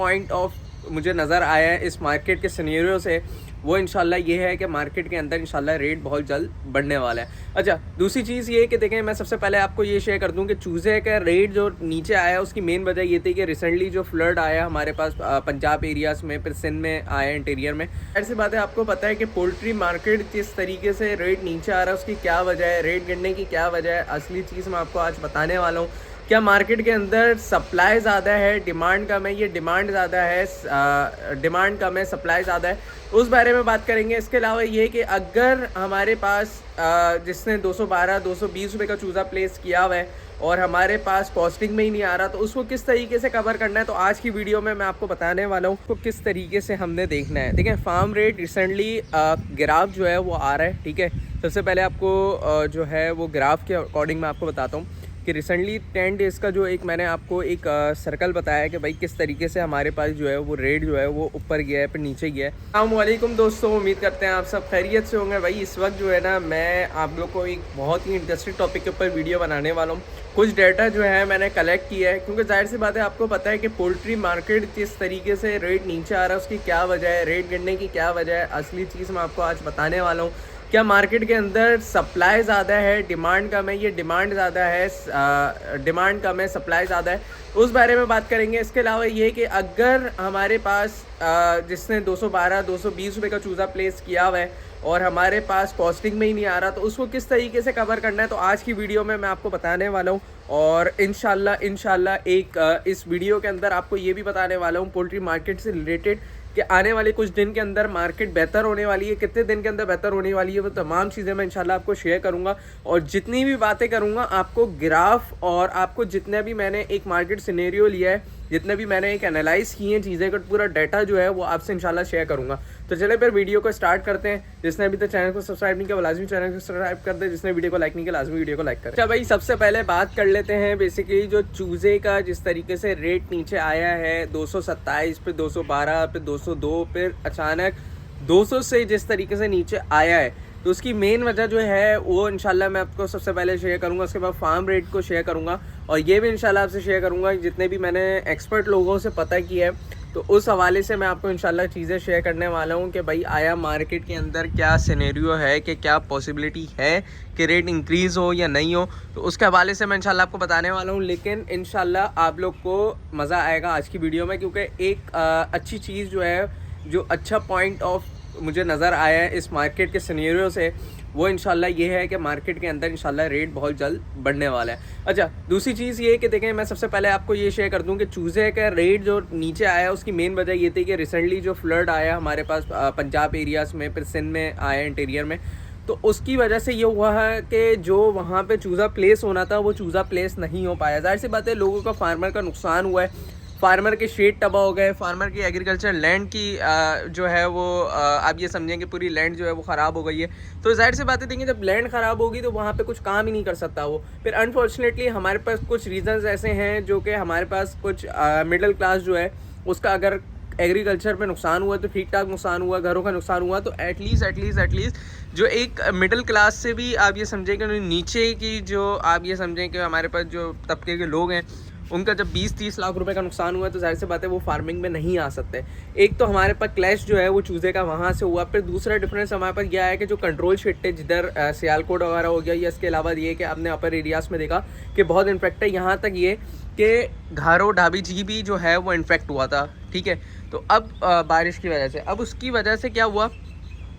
Point of मुझे नज़र आया है इस मार्केट के सिनेरियो से, वो इंशाल्लाह ये है कि मार्केट के अंदर इंशाल्लाह रेट बहुत जल्द बढ़ने वाला है। अच्छा, दूसरी चीज़ ये है कि देखें, मैं सबसे पहले आपको ये शेयर कर दूं कि चूज़े का रेट जो नीचे आया है उसकी मेन वजह ये थी कि रिसेंटली जो फ्लड आया हमारे पास पंजाब एरियाज़ में, फिर सिंध में आया इंटीरियर में। ऐसी बात है, आपको पता है कि पोल्ट्री मार्केट जिस तरीके से रेट नीचे आ रहा है उसकी क्या वजह है, रेट गिरने की क्या वजह है, असली चीज़ मैं आपको आज बताने वाला हूँ। क्या मार्केट के अंदर सप्लाई ज़्यादा है, डिमांड कम है? ये डिमांड ज़्यादा है, डिमांड कम है, सप्लाई ज़्यादा है, उस बारे में बात करेंगे। इसके अलावा ये कि अगर हमारे पास जिसने 212-220 रुपये का चूज़ा प्लेस किया हुआ है और हमारे पास कॉस्टिंग में ही नहीं आ रहा, तो उसको किस तरीके से कवर करना है, तो आज की वीडियो में मैं आपको बताने वाला हूँ तो किस तरीके से हमने देखना है। देखें, फार्म रेट रिसेंटली ग्राफ जो है वो आ रहा है, ठीक है। सबसे पहले आपको जो है वो ग्राफ के अकॉर्डिंग मैं आपको बताता हूँ कि रिसेंटली 10 डेज़ का जो एक मैंने आपको एक सर्कल बताया है कि भाई किस तरीके से हमारे पास जो है वो रेट जो है वो ऊपर गया है, फिर नीचे गया है। अस्सलाम वालेकुम दोस्तों, उम्मीद करते हैं आप सब खैरियत से होंगे। भाई इस वक्त जो है ना, मैं आप लोग को एक बहुत ही इंटरेस्टिंग टॉपिक के ऊपर वीडियो बनाने वाला हूँ। कुछ डाटा जो है मैंने कलेक्ट किया है, क्योंकि जाहिर सी बात है, आपको पता है कि पोल्ट्री मार्केट जिस तरीके से रेट नीचे आ रहा है उसकी क्या वजह है, रेट गिरने की क्या वजह है, असली चीज़ मैं आपको आज बताने वाला हूँ। क्या मार्केट के अंदर सप्लाई ज़्यादा है, डिमांड कम है? ये डिमांड ज़्यादा है, डिमांड कम है, सप्लाई ज़्यादा है, उस बारे में बात करेंगे। इसके अलावा ये कि अगर हमारे पास जिसने 212-220 रुपये का चूज़ा प्लेस किया हुआ है और हमारे पास कॉस्टिंग में ही नहीं आ रहा, तो उसको किस तरीके से कवर करना है, तो आज की वीडियो में मैं आपको बताने वाला हूँ। और इंशाल्लाह एक इस वीडियो के अंदर आपको ये भी बताने वाला हूँ पोल्ट्री मार्केट से रिलेटेड कि आने वाले कुछ दिन के अंदर मार्केट बेहतर होने वाली है, कितने दिन के अंदर बेहतर होने वाली है, वो तमाम चीज़ें मैं इंशाल्लाह आपको शेयर करूंगा। और जितनी भी बातें करूंगा आपको ग्राफ और आपको जितने भी मैंने एक मार्केट सिनेरियो लिया है, जितने भी मैंने एक एनालाइज़ की हैं चीज़ें का पूरा डाटा जो है वो आपसे इंशाल्लाह शेयर करूंगा। तो चले फिर वीडियो को स्टार्ट करते हैं। जिसने अभी तक चैनल को सब्सक्राइब नहीं किया वो लाजमी चैनल को सब्सक्राइब कर दे, जिसने वीडियो को लाइक नहीं किया लाजमी वीडियो को लाइक कर। अच्छा भाई, सबसे पहले बात कर लेते हैं बेसिकली जो चूज़े का जिस तरीके से रेट नीचे आया है 227, फिर 212, फिर 202, फिर अचानक 200 से जिस तरीके से नीचे आया है, तो उसकी मेन वजह जो है वो इंशाल्लाह मैं आपको सबसे पहले शेयर करूंगा। उसके बाद फार्म रेट को शेयर करूंगा और ये भी इंशाल्लाह आपसे शेयर करूंगा जितने भी मैंने एक्सपर्ट लोगों से पता किया है, तो उस हवाले से मैं आपको इंशाल्लाह चीज़ें शेयर करने वाला हूँ कि भाई आया मार्केट के अंदर क्या सिनेरियो है, कि क्या पॉसिबिलिटी है कि रेट इंक्रीज़ हो या नहीं हो, तो उसके हवाले से मैं इंशाल्लाह आपको बताने वाला हूँ। लेकिन इंशाल्लाह आप लोग को मज़ा आएगा आज की वीडियो में, क्योंकि एक अच्छी चीज़ जो है, जो अच्छा पॉइंट ऑफ मुझे नज़र आया है इस मार्केट के सिनेरियो से, वो इंशाल्लाह ये है कि मार्केट के अंदर इंशाल्लाह रेट बहुत जल्द बढ़ने वाला है। अच्छा, दूसरी चीज़ ये है कि देखें, मैं सबसे पहले आपको ये शेयर कर दूं कि चूज़े का रेट जो नीचे आया है उसकी मेन वजह ये थी कि रिसेंटली जो फ्लड आया हमारे पास पंजाब एरियाज़ में, फिर सिंध में आया इंटीरियर में, तो उसकी वजह से ये हुआ है कि जो वहाँ पे चूज़ा प्लेस होना था वो चूज़ा प्लेस नहीं हो पाया। जाहिर सी बात है, लोगों का, फार्मर का नुकसान हुआ है, फार्मर के शेड तबाह हो गए, फार्मर की एग्रीकल्चर लैंड की जो है वो आप ये समझें कि पूरी लैंड जो है वो ख़राब हो गई है। तो जाहिर सी बात है, देखिए, जब लैंड ख़राब होगी तो वहाँ पे कुछ काम ही नहीं कर सकता वो। फिर अनफॉर्चुनेटली हमारे पास कुछ रीज़न्स ऐसे हैं जो कि हमारे पास कुछ मिडिल क्लास जो है उसका अगर एग्रीकल्चर पे नुकसान हुआ तो ठीक ठाक नुकसान हुआ, घरों का नुकसान हुआ, तो एटलीस्ट जो एक मिडिल क्लास से भी आप ये समझें कि नीचे की जो आप ये समझें कि हमारे पास जो तबके के लोग हैं उनका जब 20-30 लाख रुपए का नुकसान हुआ, तो जाहिर सी बात है वो फार्मिंग में नहीं आ सकते। एक तो हमारे पास क्लैश जो है वो चूज़े का वहाँ से हुआ। फिर दूसरा डिफरेंस हमारे पास यह है कि जो कंट्रोल शिट है, जिधर सियालकोट वगैरह हो गया, या इसके अलावा ये कि आपने अपर एरियाज़ में देखा कि बहुत इन्फेक्ट है, यहाँ तक ये कि घारो ढाबी जी भी जो है वो इन्फेक्ट हुआ था, ठीक है। तो अब बारिश की वजह से, अब उसकी वजह से क्या हुआ,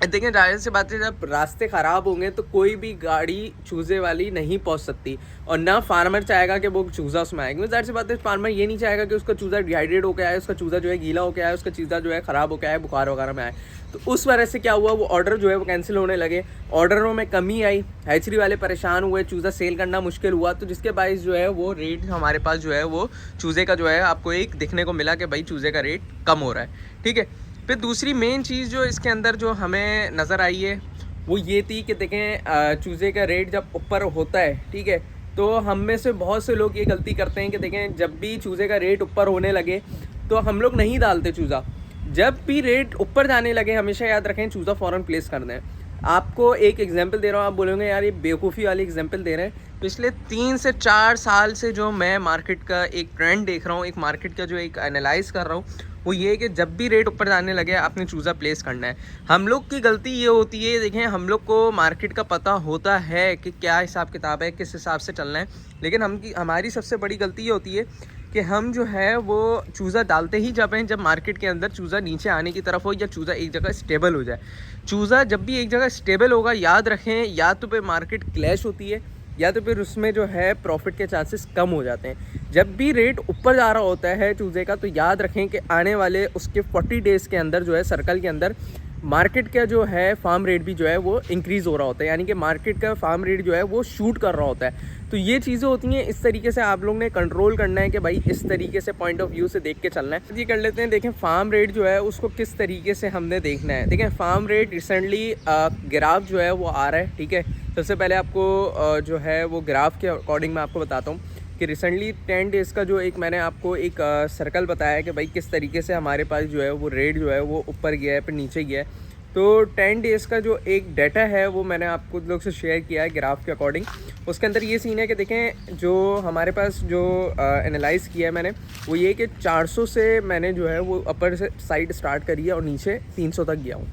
देखें, जाहिर सी बात है, जब रास्ते ख़राब होंगे तो कोई भी गाड़ी चूज़े वाली नहीं पहुंच सकती, और ना फार्मर चाहेगा कि वो चूज़ा उसमें आएगा। जाहिर सी बात है, फार्मर ये नहीं चाहेगा कि उसका चूज़ा डिहाइड्रेट होकर आए, उसका चूज़ा जो है गीला होकर आए, उसका चूज़ा जो है ख़राब होकर आए, बुखार वगैरह में आए। तो उस वजह से क्या हुआ, वो ऑर्डर जो है वो कैंसिल होने लगे, ऑर्डरों में कमी आई, हैचरी वाले परेशान हुए, चूज़ा सेल करना मुश्किल हुआ, तो जिसके बाइस जो है वो रेट हमारे पास जो है वो चूज़े का जो है आपको एक दिखने को मिला कि भाई चूज़े का रेट कम हो रहा है, ठीक है। फिर दूसरी मेन चीज़ जो इसके अंदर जो हमें नज़र आई है वो ये थी कि देखें, चूज़े का रेट जब ऊपर होता है, ठीक है, तो हम में से बहुत से लोग ये गलती करते हैं कि देखें, जब भी चूज़े का रेट ऊपर होने लगे तो हम लोग नहीं डालते चूज़ा। जब भी रेट ऊपर जाने लगे हमेशा याद रखें चूज़ा फ़ौरन प्लेस कर दें। आपको एक एग्जांपल दे रहा हूँ, आप बोलोगे यार ये बेवकूफ़ी वाली एग्जांपल दे रहे हैं। पिछले 3 से 4 साल से जो मैं मार्केट का एक ट्रेंड देख रहा हूँ, एक मार्केट का जो एक एनालाइज़ कर रहा हूँ, वो ये है कि जब भी रेट ऊपर जाने लगे आपने चूज़ा प्लेस करना है। हम लोग की गलती ये होती है, देखें हम लोग को मार्केट का पता होता है कि क्या हिसाब किताब है, किस हिसाब से चलना है, लेकिन हमारी सबसे बड़ी गलती ये होती है कि हम जो है वो चूज़ा डालते ही जब मार्केट के अंदर चूज़ा नीचे आने की तरफ हो या चूज़ा एक जगह स्टेबल हो जाए। चूज़ा जब भी एक जगह स्टेबल होगा, याद रखें, या तो पे मार्केट क्लैश होती है या तो फिर उसमें जो है प्रॉफिट के चांसेस कम हो जाते हैं। जब भी रेट ऊपर जा रहा होता है चूज़े का, तो याद रखें कि आने वाले उसके 40 डेज़ के अंदर जो है सर्कल के अंदर मार्केट का जो है फार्म रेट भी जो है वो इंक्रीज़ हो रहा होता है, यानी कि मार्केट का फार्म रेट जो है वो शूट कर रहा होता है। तो ये चीज़ें होती हैं, इस तरीके से आप लोग ने कंट्रोल करना है कि भाई इस तरीके से पॉइंट ऑफ व्यू से देख के चलना है। ये कर लेते हैं, देखें फार्म रेट जो है उसको किस तरीके से हमने देखना है। देखें फार्म रेट रिसेंटली ग्राफ जो है वो आ रहा है, ठीक है। सबसे पहले आपको जो है वो ग्राफ के अकॉर्डिंग मैं आपको बताता हूँ कि रिसेंटली 10 डेज़ का जो एक मैंने आपको एक सर्कल बताया है कि भाई किस तरीके से हमारे पास जो है वो रेट जो है वो ऊपर गया है फिर नीचे गया है। तो 10 डेज़ का जो एक डाटा है वो मैंने आपको लोग से शेयर किया है ग्राफ के अकॉर्डिंग। उसके अंदर ये सीन है कि देखें जो हमारे पास जो एनालाइज़ किया है मैंने, वो ये कि 400 से मैंने जो है वो अपर से साइड स्टार्ट करी है और नीचे 300 तक गया हूँ।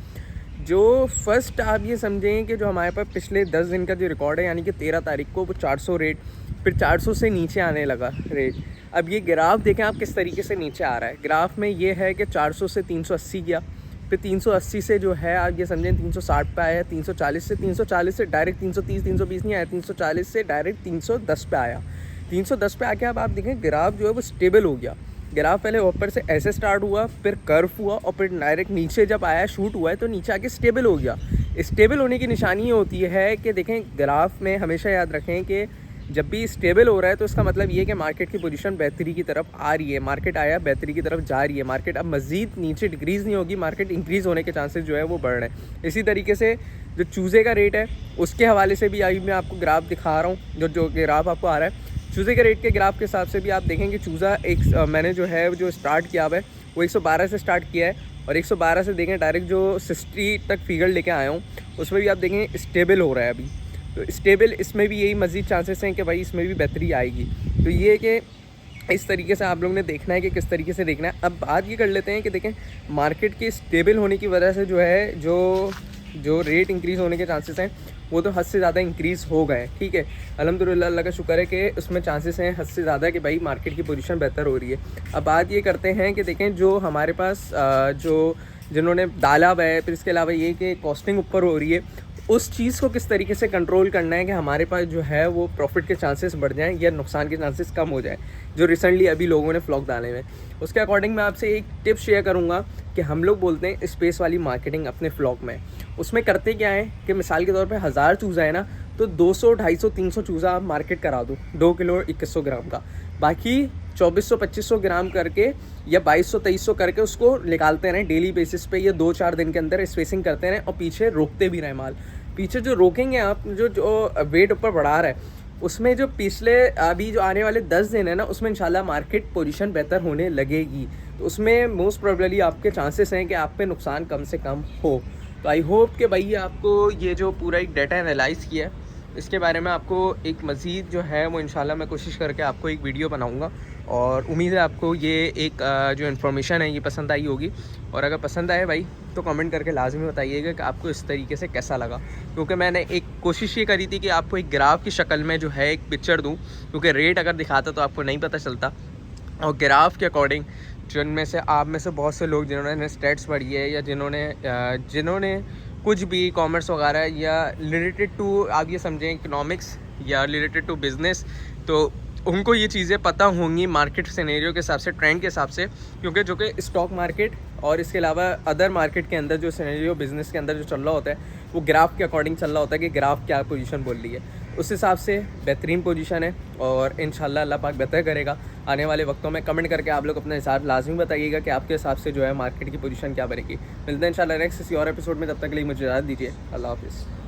जो फर्स्ट आप ये समझें कि जो हमारे पास पिछले 10 दिन का जो रिकॉर्ड है, यानी कि 13 तारीख को वो 400 रेट, फिर 400 से नीचे आने लगा रेट। अब ये ग्राफ देखें आप किस तरीके से नीचे आ रहा है। ग्राफ में ये है कि 400 से 380 गया, फिर 380 से जो है आप ये समझें 360 पे आया, 340 से डायरेक्ट 330 320 नहीं आया, 340 से डायरेक्ट 310 पे आया। 310 पे आके अब आप देखें ग्राफ जो है वो स्टेबल हो गया। ग्राफ पहले ऊपर से ऐसे स्टार्ट हुआ, फिर कर्व हुआ और फिर डायरेक्ट नीचे जब आया, शूट हुआ है, तो नीचे आके स्टेबल हो गया। स्टेबल होने की निशानी ये होती है कि देखें ग्राफ में हमेशा याद रखें कि जब भी स्टेबल हो रहा है तो इसका मतलब ये है कि मार्केट की पोजीशन बेहतरी की तरफ आ रही है, मार्केट आया बेहतरी की तरफ जा रही है, मार्केट अब मज़ीद नीचे डिक्रीज़ नहीं होगी, मार्केट इंक्रीज़ होने के चांसेस जो है वो बढ़ रहे हैं। इसी तरीके से जो चूज़े का रेट है उसके हवाले से भी अभी मैं आपको ग्राफ दिखा रहा हूँ। जो ग्राफ आपको आ रहा है चूज़े के रेट के ग्राफ के हिसाब से भी आप देखेंगे चूज़ा एक मैंने जो है जो स्टार्ट किया हुआ है वो 112 से स्टार्ट किया है और 112 से देखें डायरेक्ट जो 60 तक फिगर लेके आया हूँ उसमें भी आप देखें स्टेबल हो रहा है अभी। तो स्टेबल इसमें भी यही मज़ीद चांसेस हैं कि भाई इसमें भी बेहतरी आएगी। तो ये है कि इस तरीके से आप लोगों ने देखना है कि किस तरीके से देखना है। अब बात ये कर लेते हैं कि देखें मार्केट के स्टेबल होने की वजह से जो है जो रेट इंक्रीज़ होने के चांसेस हैं वो तो हद से ज़्यादा इंक्रीज़ हो गए, ठीक है। अल्हम्दुलिल्लाह अल्लाह का शुक्र है कि उसमें चांसेस हैं हद से ज़्यादा कि भाई मार्केट की पोजीशन बेहतर हो रही है। अब बात ये करते हैं कि देखें जो हमारे पास जिन्होंने डाला हुआ है, फिर इसके अलावा ये कि कॉस्टिंग ऊपर हो रही है, उस चीज़ को किस तरीके से कंट्रोल करना है कि हमारे पास जो है वो प्रॉफिट के चांसेस बढ़ जाएं या नुकसान के चांसेस कम हो जाएं, जो रिसेंटली अभी लोगों ने फ्लॉक डाले हुए हैं। उसके अकॉर्डिंग मैं आपसे एक टिप शेयर करूंगा कि हम लोग बोलते हैं स्पेस वाली मार्केटिंग अपने फ्लॉक में। उसमें करते क्या है कि मिसाल के तौर पे 1000 चूज़ा है ना, तो 200 250 300 चूज़ा आप मार्केट करा दो 2 किलो 2100 ग्राम का, बाकी 2400 2500 ग्राम करके या 2200 2300 करके उसको निकालते रहें डेली बेसिस पे, या 2-4 दिन के अंदर स्पेसिंग करते रहें और पीछे रोकते भी रहें माल। पीछे जो रोकेंगे आप, जो वेट ऊपर बढ़ा रहा है उसमें जो पिछले अभी जो आने वाले 10 दिन है ना, उसमें इंशाल्लाह मार्केट पोजीशन बेहतर होने लगेगी। तो उसमें मोस्ट प्रोबेबली आपके चांसेस हैं कि आप पे नुकसान कम से कम हो। तो आई होप कि भाई आपको ये जो पूरा एक डाटा एनालाइज़ किया है इसके बारे में आपको एक मज़ीद जो है वो इंशाल्लाह मैं कोशिश करके आपको एक वीडियो बनाऊंगा, और उम्मीद है आपको ये एक जो इन्फॉर्मेशन है ये पसंद आई होगी। और अगर पसंद आए भाई तो कमेंट करके लाजमी बताइएगा कि आपको इस तरीके से कैसा लगा, क्योंकि मैंने एक कोशिश ये करी थी कि आपको एक ग्राफ की शक्ल में जो है एक पिक्चर दूँ, क्योंकि रेट अगर दिखाता तो आपको नहीं पता चलता, और ग्राफ के अकॉर्डिंग जिनमें से आप में से बहुत से लोग जिन्होंने स्टेट्स पढ़ी है या जिन्होंने कुछ भी कॉमर्स वगैरह या रिलेटेड टू आप ये समझें इकोनॉमिक्स या रिलेटेड टू बिज़नेस, तो उनको ये चीज़ें पता होंगी मार्केट सिनेरियो के हिसाब से, ट्रेंड के हिसाब से, क्योंकि जो कि स्टॉक मार्केट और इसके अलावा अदर मार्केट के अंदर जो सिनेरियो बिज़नेस के अंदर जो चल रहा होता है वो ग्राफ के अकॉर्डिंग चल रहा होता है कि ग्राफ क्या पोजीशन बोल रही है, उस हिसाब से बेहतरीन पोजीशन है। और इंशाल्लाह अल्लाह पाक बेहतर करेगा आने वाले वक्तों में। कमेंट करके आप लोग अपने हिसाब लाजमी बताइएगा कि आपके हिसाब से जो है मार्केट की पोजीशन क्या बनेगी। मिलते हैं इंशाल्लाह नेक्स्ट किसी और एपिसोड में, तब तक के लिए मुझे इजाज़त दीजिए। अल्लाह हाफिज़।